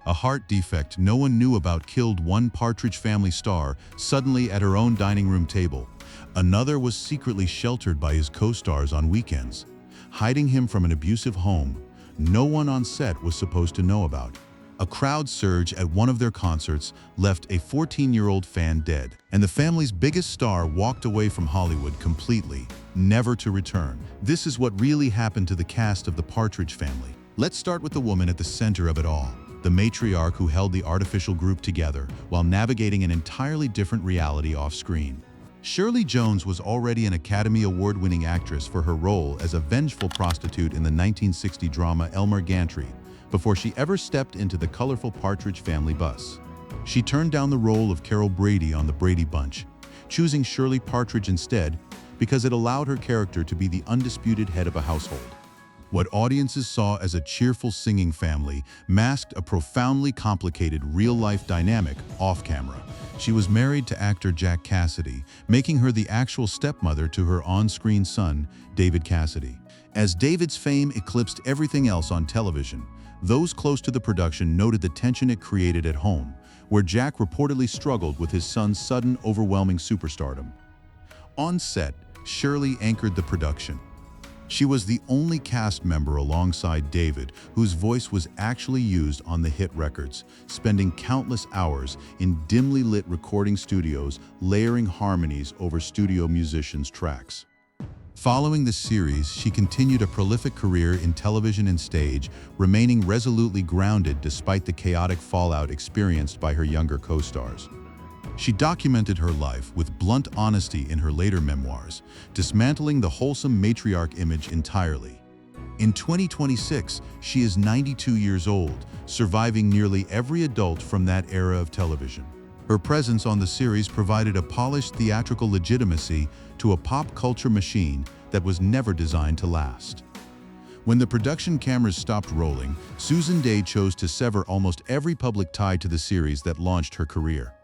A heart defect no one knew about killed one Partridge Family star suddenly at her own dining room table. Another was secretly sheltered by his co-stars on weekends, hiding him from an abusive home no one on set was supposed to know about. A crowd surge at one of their concerts left a 14-year-old fan dead, and the family's biggest star walked away from Hollywood completely, never to return. This is what really happened to the cast of the Partridge Family. Let's start with the woman at the center of it all, the matriarch who held the artificial group together while navigating an entirely different reality off-screen. Shirley Jones was already an Academy Award-winning actress for her role as a vengeful prostitute in the 1960 drama Elmer Gantry, before she ever stepped into the colorful Partridge Family bus. She turned down the role of Carol Brady on The Brady Bunch, choosing Shirley Partridge instead because it allowed her character to be the undisputed head of a household. What audiences saw as a cheerful singing family masked a profoundly complicated real-life dynamic off-camera. She was married to actor David Cassidy, making her the actual stepmother to her on-screen son, David Cassidy. As David's fame eclipsed everything else on television, those close to the production noted the tension it created at home, where Jack reportedly struggled with his son's sudden, overwhelming superstardom. On set, Shirley anchored the production. She was the only cast member alongside David whose voice was actually used on the hit records, spending countless hours in dimly lit recording studios layering harmonies over studio musicians' tracks. Following the series, she continued a prolific career in television and stage, remaining resolutely grounded despite the chaotic fallout experienced by her younger co-stars. She documented her life with blunt honesty in her later memoirs, dismantling the wholesome matriarch image entirely. In 2026, she is 92 years old, surviving nearly every adult from that era of television. Her presence on the series provided a polished theatrical legitimacy to a pop culture machine that was never designed to last. When the production cameras stopped rolling, Susan Dey chose to sever almost every public tie to the series that launched her career.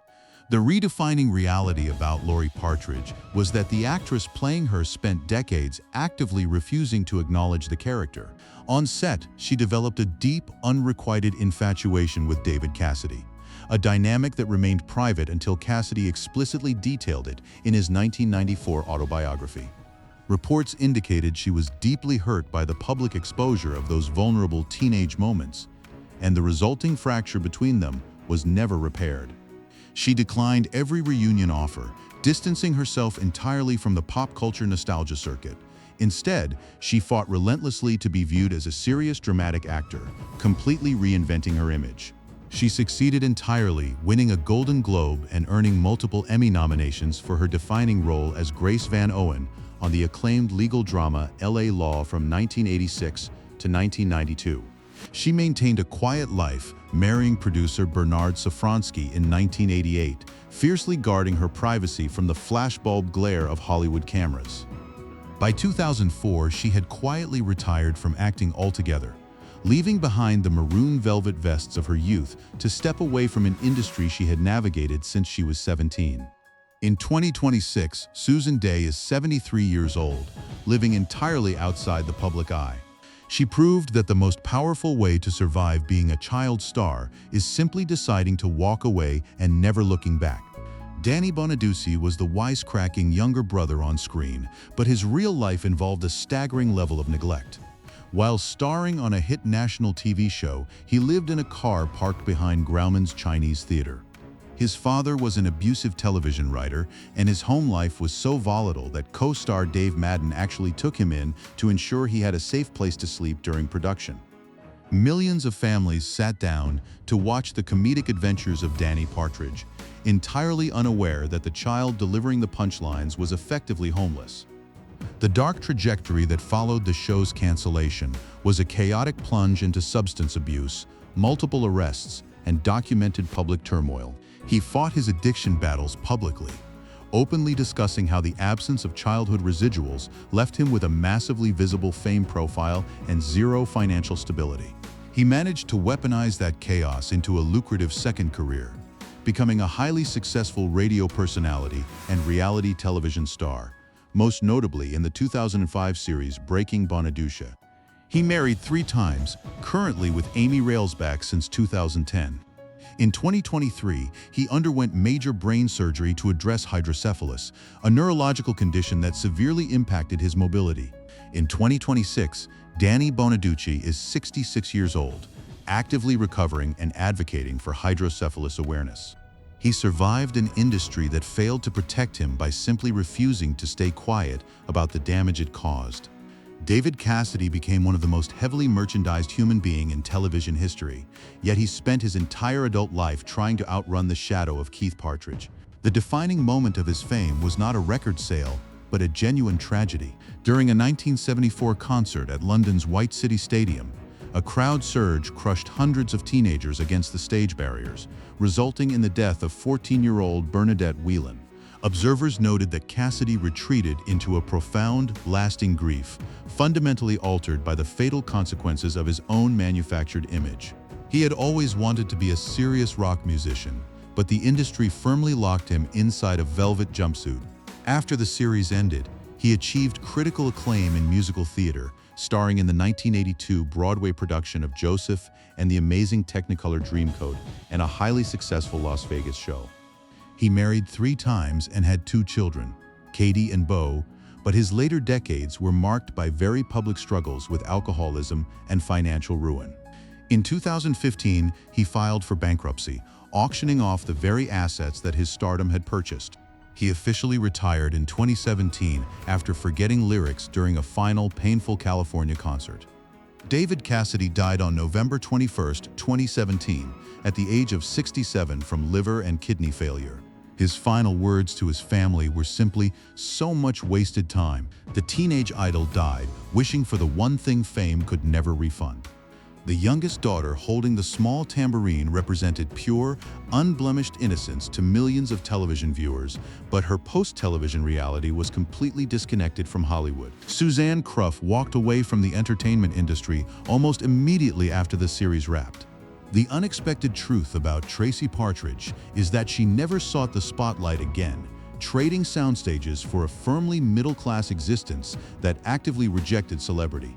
The redefining reality about Lori Partridge was that the actress playing her spent decades actively refusing to acknowledge the character. On set, she developed a deep, unrequited infatuation with David Cassidy, a dynamic that remained private until Cassidy explicitly detailed it in his 1994 autobiography. Reports indicated she was deeply hurt by the public exposure of those vulnerable teenage moments, and the resulting fracture between them was never repaired. She declined every reunion offer, distancing herself entirely from the pop culture nostalgia circuit. Instead, she fought relentlessly to be viewed as a serious dramatic actor, completely reinventing her image. She succeeded entirely, winning a Golden Globe and earning multiple Emmy nominations for her defining role as Grace Van Owen on the acclaimed legal drama L.A. Law from 1986 to 1992. She maintained a quiet life, marrying producer Bernard Safransky in 1988, fiercely guarding her privacy from the flashbulb glare of Hollywood cameras. By 2004, she had quietly retired from acting altogether, leaving behind the maroon velvet vests of her youth to step away from an industry she had navigated since she was 17. In 2026, Susan Dey is 73 years old, living entirely outside the public eye. She proved that the most powerful way to survive being a child star is simply deciding to walk away and never looking back. Danny Bonaduce was the wisecracking younger brother on screen, but his real life involved a staggering level of neglect. While starring on a hit national TV show, he lived in a car parked behind Grauman's Chinese Theater. His father was an abusive television writer, and his home life was so volatile that co-star Dave Madden actually took him in to ensure he had a safe place to sleep during production. Millions of families sat down to watch the comedic adventures of Danny Partridge, entirely unaware that the child delivering the punchlines was effectively homeless. The dark trajectory that followed the show's cancellation was a chaotic plunge into substance abuse, multiple arrests, and documented public turmoil. He fought his addiction battles publicly, openly discussing how the absence of childhood residuals left him with a massively visible fame profile and zero financial stability. He managed to weaponize that chaos into a lucrative second career, becoming a highly successful radio personality and reality television star, most notably in the 2005 series Breaking Bonaduce. He married 3 times, currently with Amy Railsback since 2010. In 2023, he underwent major brain surgery to address hydrocephalus, a neurological condition that severely impacted his mobility. In 2026, Danny Bonaduce is 66 years old, actively recovering and advocating for hydrocephalus awareness. He survived an industry that failed to protect him by simply refusing to stay quiet about the damage it caused. David Cassidy became one of the most heavily merchandised human beings in television history, yet he spent his entire adult life trying to outrun the shadow of Keith Partridge. The defining moment of his fame was not a record sale, but a genuine tragedy. During a 1974 concert at London's White City Stadium, a crowd surge crushed hundreds of teenagers against the stage barriers, resulting in the death of 14-year-old Bernadette Whelan. Observers noted that Cassidy retreated into a profound, lasting grief, fundamentally altered by the fatal consequences of his own manufactured image. He had always wanted to be a serious rock musician, but the industry firmly locked him inside a velvet jumpsuit. After the series ended, he achieved critical acclaim in musical theater, starring in the 1982 Broadway production of Joseph and the Amazing Technicolor Dreamcoat, and a highly successful Las Vegas show. He married 3 times and had 2 children, Katie and Beau, but his later decades were marked by very public struggles with alcoholism and financial ruin. In 2015, he filed for bankruptcy, auctioning off the very assets that his stardom had purchased. He officially retired in 2017 after forgetting lyrics during a final painful California concert. David Cassidy died on November 21, 2017, at the age of 67 from liver and kidney failure. His final words to his family were simply, "So much wasted time." The teenage idol died, wishing for the one thing fame could never refund. The youngest daughter holding the small tambourine represented pure, unblemished innocence to millions of television viewers, but her post-television reality was completely disconnected from Hollywood. Suzanne Cruff walked away from the entertainment industry almost immediately after the series wrapped. The unexpected truth about Tracy Partridge is that she never sought the spotlight again, trading soundstages for a firmly middle-class existence that actively rejected celebrity.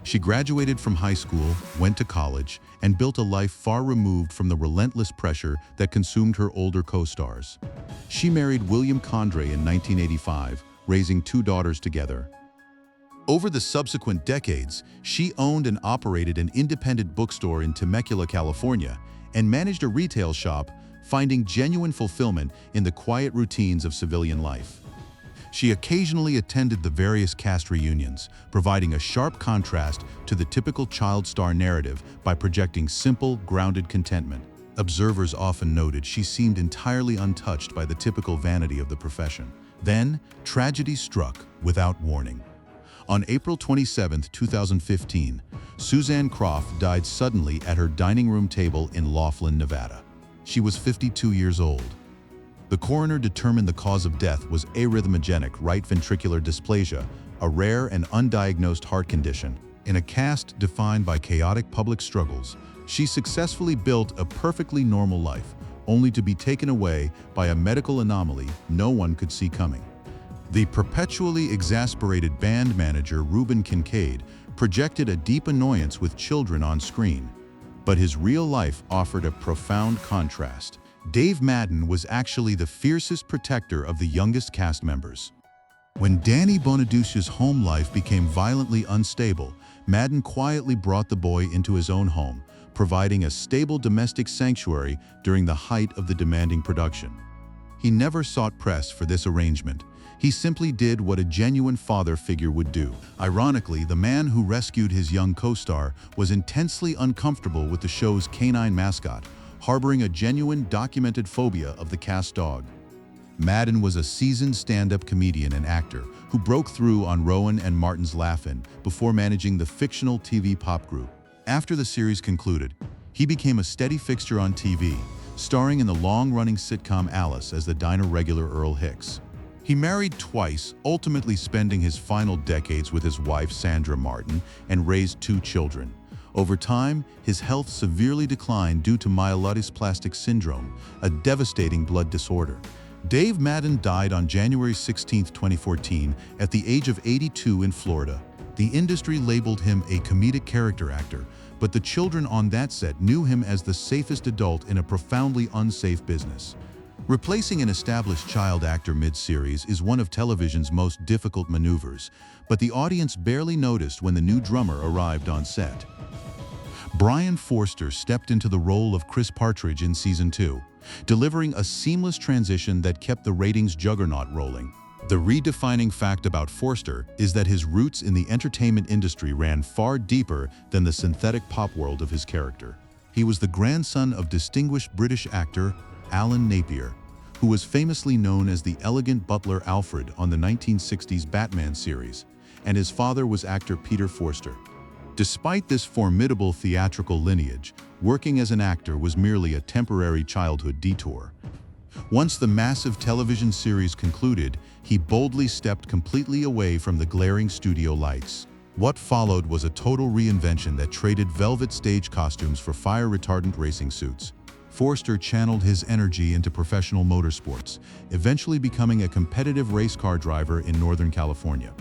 She graduated from high school, went to college, and built a life far removed from the relentless pressure that consumed her older co-stars. She married William Condrey in 1985, raising 2 daughters together. Over the subsequent decades, she owned and operated an independent bookstore in Temecula, California, and managed a retail shop, finding genuine fulfillment in the quiet routines of civilian life. She occasionally attended the various cast reunions, providing a sharp contrast to the typical child star narrative by projecting simple, grounded contentment. Observers often noted she seemed entirely untouched by the typical vanity of the profession. Then, tragedy struck without warning. On April 27, 2015, Suzanne Croft died suddenly at her dining room table in Laughlin, Nevada. She was 52 years old. The coroner determined the cause of death was arrhythmogenic right ventricular dysplasia, a rare and undiagnosed heart condition. In a cast defined by chaotic public struggles, she successfully built a perfectly normal life, only to be taken away by a medical anomaly no one could see coming. The perpetually exasperated band manager Reuben Kincaid projected a deep annoyance with children on screen, but his real life offered a profound contrast. Dave Madden was actually the fiercest protector of the youngest cast members. When Danny Bonaduce's home life became violently unstable, Madden quietly brought the boy into his own home, providing a stable domestic sanctuary during the height of the demanding production. He never sought press for this arrangement. He simply did what a genuine father figure would do. Ironically, the man who rescued his young co-star was intensely uncomfortable with the show's canine mascot, harboring a genuine documented phobia of the cast dog. Madden was a seasoned stand-up comedian and actor who broke through on Rowan and Martin's Laugh-In before managing the fictional TV pop group. After the series concluded, he became a steady fixture on TV, starring in the long-running sitcom Alice as the diner regular Earl Hicks. He married twice, ultimately spending his final decades with his wife Sandra Martin, and raised 2 children. Over time, his health severely declined due to myelodysplastic syndrome, a devastating blood disorder. Dave Madden died on January 16, 2014, at the age of 82 in Florida. The The industry labeled him a comedic character actor, but the children on that set knew him as the safest adult in a profoundly unsafe business. Replacing an established child actor mid-series is one of television's most difficult maneuvers, but the audience barely noticed when the new drummer arrived on set. Bryan Forster stepped into the role of Chris Partridge in Season 2, delivering a seamless transition that kept the ratings juggernaut rolling. The redefining fact about Forster is that his roots in the entertainment industry ran far deeper than the synthetic pop world of his character. He was the grandson of distinguished British actor Alan Napier, who was famously known as the elegant butler Alfred on the 1960s Batman series, and his father was actor Peter Forster. Despite this formidable theatrical lineage, working as an actor was merely a temporary childhood detour. Once the massive television series concluded, he boldly stepped completely away from the glaring studio lights. What followed was a total reinvention that traded velvet stage costumes for fire-retardant racing suits. Forster channeled his energy into professional motorsports, eventually becoming a competitive race car driver in Northern California.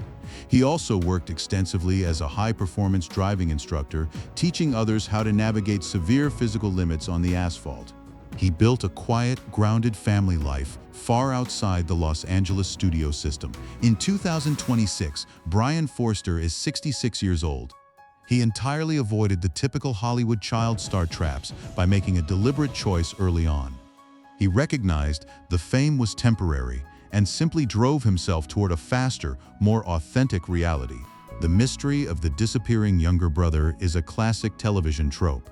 He also worked extensively as a high-performance driving instructor, teaching others how to navigate severe physical limits on the asphalt. He built a quiet, grounded family life far outside the Los Angeles studio system. In 2026, Bryan Forster is 66 years old. He entirely avoided the typical Hollywood child star traps by making a deliberate choice early on. He recognized the fame was temporary and simply drove himself toward a faster, more authentic reality. The mystery of the disappearing younger brother is a classic television trope,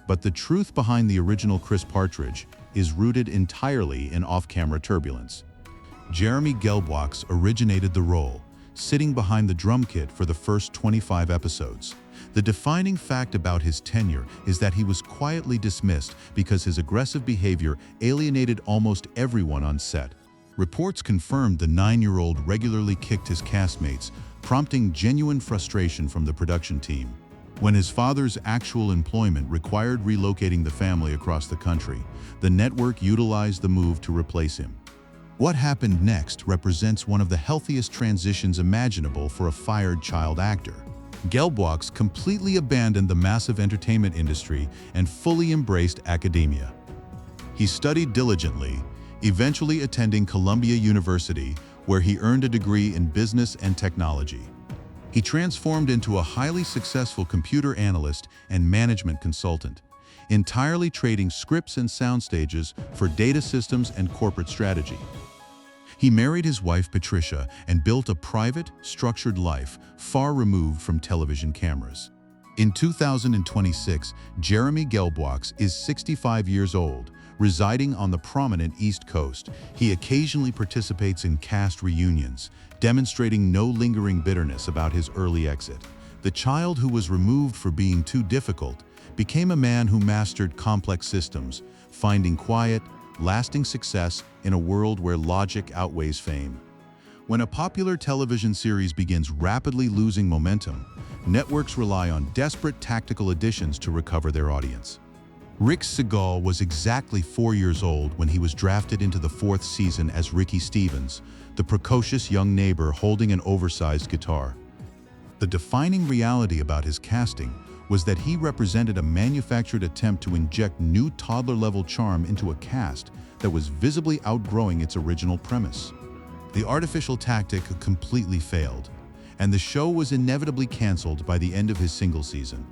but the truth behind the original Chris Partridge is rooted entirely in off-camera turbulence. Jeremy Gelbwaks originated the role, sitting behind the drum kit for the first 25 episodes. The defining fact about his tenure is that he was quietly dismissed because his aggressive behavior alienated almost everyone on set. Reports confirmed the 9-year-old regularly kicked his castmates, prompting genuine frustration from the production team. When his father's actual employment required relocating the family across the country, the network utilized the move to replace him. What happened next represents one of the healthiest transitions imaginable for a fired child actor. Gelbwaks completely abandoned the massive entertainment industry and fully embraced academia. He studied diligently, eventually attending Columbia University, where he earned a degree in business and technology. He transformed into a highly successful computer analyst and management consultant, entirely trading scripts and sound stages for data systems and corporate strategy. He married his wife Patricia and built a private, structured life far removed from television cameras. In 2026, Jeremy Gelbwaks is 65 years old, residing on the prominent East Coast. He occasionally participates in cast reunions, demonstrating no lingering bitterness about his early exit. The child who was removed for being too difficult became a man who mastered complex systems, finding quiet, lasting success in a world where logic outweighs fame. When a popular television series begins rapidly losing momentum, networks rely on desperate tactical additions to recover their audience. Rick Segal was exactly 4 years old when he was drafted into the 4th season as Ricky Stevens, the precocious young neighbor holding an oversized guitar. The defining reality about his casting was that he represented a manufactured attempt to inject new toddler-level charm into a cast that was visibly outgrowing its original premise. The artificial tactic completely failed, and the show was inevitably canceled by the end of his single season.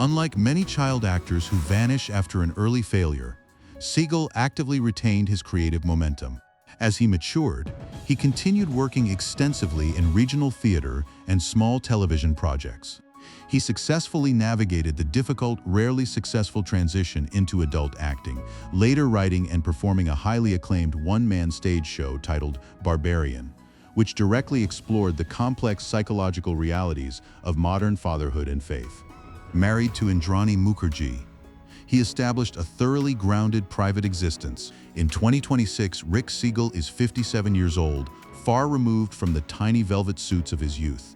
Unlike many child actors who vanish after an early failure, Segal actively retained his creative momentum. As he matured, he continued working extensively in regional theater and small television projects. He successfully navigated the difficult, rarely successful transition into adult acting, later writing and performing a highly acclaimed one-man stage show titled Barbarian, which directly explored the complex psychological realities of modern fatherhood and faith. Married to Indrani Mukherjee, he established a thoroughly grounded private existence. In 2026, Rick Segal is 57 years old, far removed from the tiny velvet suits of his youth.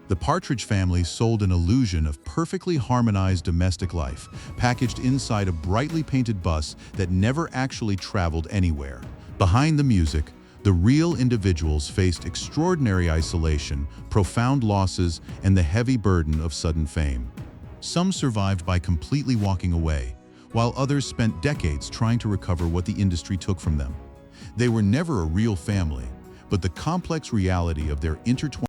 The Partridge Family sold an illusion of perfectly harmonized domestic life, packaged inside a brightly painted bus that never actually traveled anywhere. Behind the music, The real individuals faced extraordinary isolation, profound losses, and the heavy burden of sudden fame. Some survived by completely walking away, while others spent decades trying to recover what the industry took from them. They were never a real family, but the complex reality of their intertwined